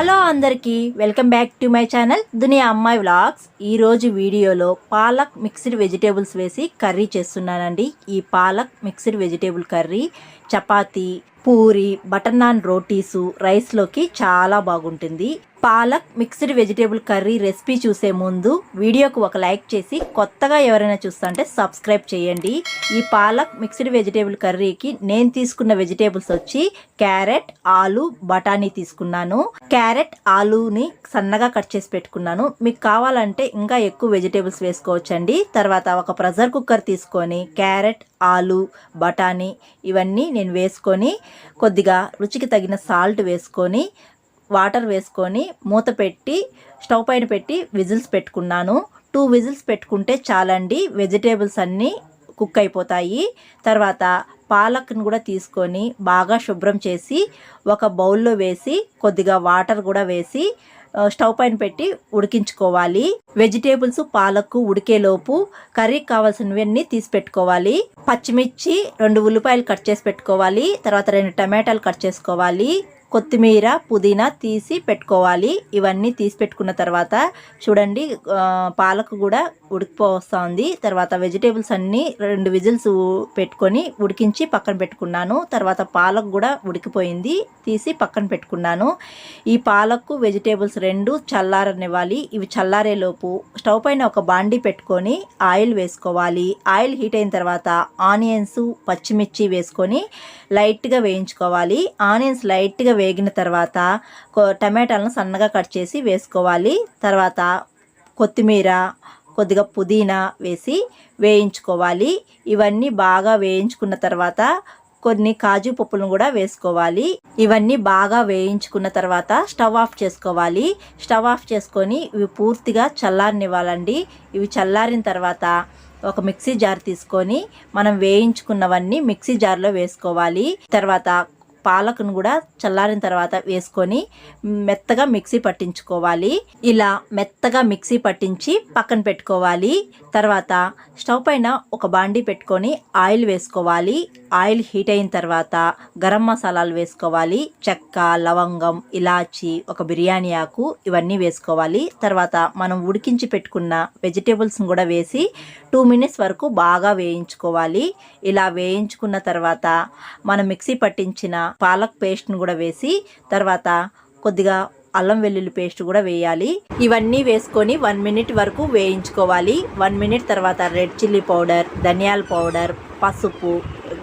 Hello అందరికీ welcome back to my channel దునియా అమ్మాయి vlogs. ఈరోజు వీడియోలో పాలక్ మిక్స్డ్ వెజిటేబుల్స్ వేసి కర్రీ చేస్తున్నానండి. ఈ palak mixed vegetable curry chapati, puri, butter non rotis, రైస్లోకి చాలా బాగుంటుంది. Palak mixed vegetable curry recipe చూసే ముందు వీడియోకు ఒక లైక్ చేసి కొత్తగా ఎవరైనా చూస్తుంటే సబ్స్క్రైబ్ చేయండి. ఈ పాలక్ మిక్స్డ్ వెజిటేబుల్ కర్రీకి నేను తీసుకున్న వెజిటేబుల్స్ వచ్చి క్యారెట్, ఆలు, బఠానీ తీసుకున్నాను. క్యారెట్, ఆలుని సన్నగా కట్ చేసి పెట్టుకున్నాను. మీకు కావాలంటే ఇంకా ఎక్కువ వెజిటేబుల్స్ వేసుకోవచ్చండి. తర్వాత ఒక ప్రెషర్ కుక్కర్ తీసుకొని క్యారెట్, ఆలు, బఠానీ ఇవన్నీ నేను వేసుకొని కొద్దిగా రుచికి తగిన సాల్ట్ వేసుకొని వాటర్ వేసుకొని మూత పెట్టి స్టవ్ పైన పెట్టి విజిల్స్ పెట్టుకున్నాను. 2 విజిల్స్ పెట్టుకుంటే చాలండి, వెజిటేబుల్స్ అన్నీ కుక్ అయిపోతాయి. తర్వాత పాలక్ని కూడా తీసుకొని బాగా శుభ్రం చేసి ఒక బౌల్లో వేసి కొద్దిగా వాటర్ కూడా వేసి స్టవ్ పైన పెట్టి ఉడికించుకోవాలి. వెజిటేబుల్స్ పాలకు ఉడికేలోపు కర్రీకి కావాల్సినవన్నీ తీసి పెట్టుకోవాలి. పచ్చిమిర్చి 2 ఉల్లిపాయలు కట్ చేసి పెట్టుకోవాలి. తర్వాత 2 టమాటాలు కట్ చేసుకోవాలి. కొత్తిమీర, పుదీనా తీసి పెట్టుకోవాలి. ఇవన్నీ తీసి పెట్టుకున్న తర్వాత చూడండి పాలకు కూడా ఉడికిపోతుంది. తర్వాత వెజిటేబుల్స్ అన్నీ 2 విజిల్స్ పెట్టుకొని ఉడికించి పక్కన పెట్టుకున్నాను. తర్వాత పాలకు కూడా ఉడికిపోయింది, తీసి పక్కన పెట్టుకున్నాను. ఈ పాలకు వెజిటేబుల్స్ 2 చల్లారనివ్వాలి. ఇవి చల్లారేలోపు స్టవ్ పైన ఒక బాండీ పెట్టుకొని ఆయిల్ వేసుకోవాలి. ఆయిల్ హీట్ అయిన తర్వాత ఆనియన్స్, పచ్చిమిర్చి వేసుకొని లైట్గా వేయించుకోవాలి. ఆనియన్స్ లైట్గా వేగిన తర్వాత టమాటాలను సన్నగా కట్ చేసి వేసుకోవాలి. తర్వాత కొత్తిమీర, కొద్దిగా పుదీనా వేసి వేయించుకోవాలి. ఇవన్నీ బాగా వేయించుకున్న తర్వాత కొన్ని కాజు పప్పులను కూడా వేసుకోవాలి. ఇవన్నీ బాగా వేయించుకున్న తర్వాత స్టవ్ ఆఫ్ చేసుకోవాలి. స్టవ్ ఆఫ్ చేసుకొని ఇవి పూర్తిగా చల్లారనివ్వాలండి. ఇవి చల్లారిన తర్వాత ఒక మిక్సీ జార్ తీసుకొని మనం వేయించుకున్నవన్నీ మిక్సీ జార్లో వేసుకోవాలి. తర్వాత పాలకును కూడా చల్లారిన తర్వాత వేసుకొని మెత్తగా మిక్సీ పట్టించుకోవాలి. ఇలా మెత్తగా మిక్సీ పట్టించి పక్కన పెట్టుకోవాలి. తర్వాత స్టవ్ పైన ఒక బాండీ పెట్టుకొని ఆయిల్ వేసుకోవాలి. ఆయిల్ హీట్ అయిన తర్వాత గరం మసాలాలు వేసుకోవాలి. చెక్క, లవంగం, ఇలాచి, ఒక బిర్యానీ ఆకు ఇవన్నీ వేసుకోవాలి. తర్వాత మనం ఉడికించి పెట్టుకున్న వెజిటేబుల్స్ని కూడా వేసి 2 మినిట్స్ వరకు బాగా వేయించుకోవాలి. ఇలా వేయించుకున్న తర్వాత మనం మిక్సీ పట్టించిన పాలక్ పేస్ట్ను కూడా వేసి తర్వాత కొద్దిగా అల్లం వెల్లుల్లి పేస్ట్ కూడా వేయాలి. ఇవన్నీ వేసుకొని 1 మినిట్ వరకు వేయించుకోవాలి. 1 మినిట్ తర్వాత రెడ్ చిల్లీ పౌడర్, ధనియాల పౌడర్, పసుపు,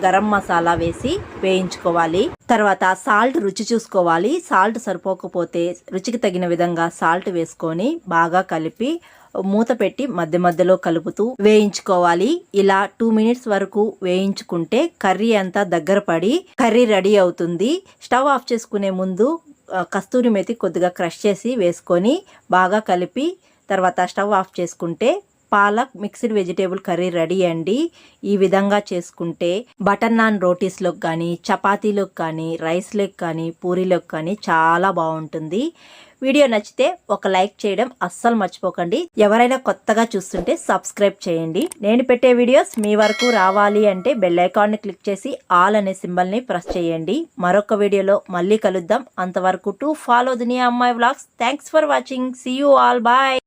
గరం మసాలా వేసి వేయించుకోవాలి. తర్వాత సాల్ట్ రుచి చూసుకోవాలి. సాల్ట్ సరిపోకపోతే రుచికి తగిన విధంగా సాల్ట్ వేసుకొని బాగా కలిపి మూత పెట్టి మధ్య మధ్యలో కలుపుతూ వేయించుకోవాలి. ఇలా 2 మినిట్స్ వరకు వేయించుకుంటే కర్రీ అంతా దగ్గర పడి కర్రీ రెడీ అవుతుంది. స్టవ్ ఆఫ్ చేసుకునే ముందు కస్తూరి మేతి కొద్దిగా క్రష్ చేసి వేసుకొని బాగా కలిపి తర్వాత స్టవ్ ఆఫ్ చేసుకుంటే palak mixed vegetable curry ready అండి. ఈ విధంగా చేసుకుంటే బటర్ నాన్ రోటీస్లోకి కానీ, చపాతీలోకి కానీ, రైస్లోకి కానీ, పూరీలోకి కానీ చాలా బాగుంటుంది. వీడియో నచ్చితే ఒక లైక్ చేయడం అస్సలు మర్చిపోకండి. ఎవరైనా కొత్తగా చూస్తుంటే సబ్స్క్రైబ్ చేయండి. నేను పెట్టే వీడియోస్ మీ వరకు రావాలి అంటే బెల్ ఐకాన్ని క్లిక్ చేసి ఆల్ అనే సింబల్ని ప్రెస్ చేయండి. మరొక వీడియోలో మళ్ళీ కలుద్దాం. అంతవరకు టు ఫాలో దునియా అమ్మాయి vlogs. Thanks for watching. See you all. Bye.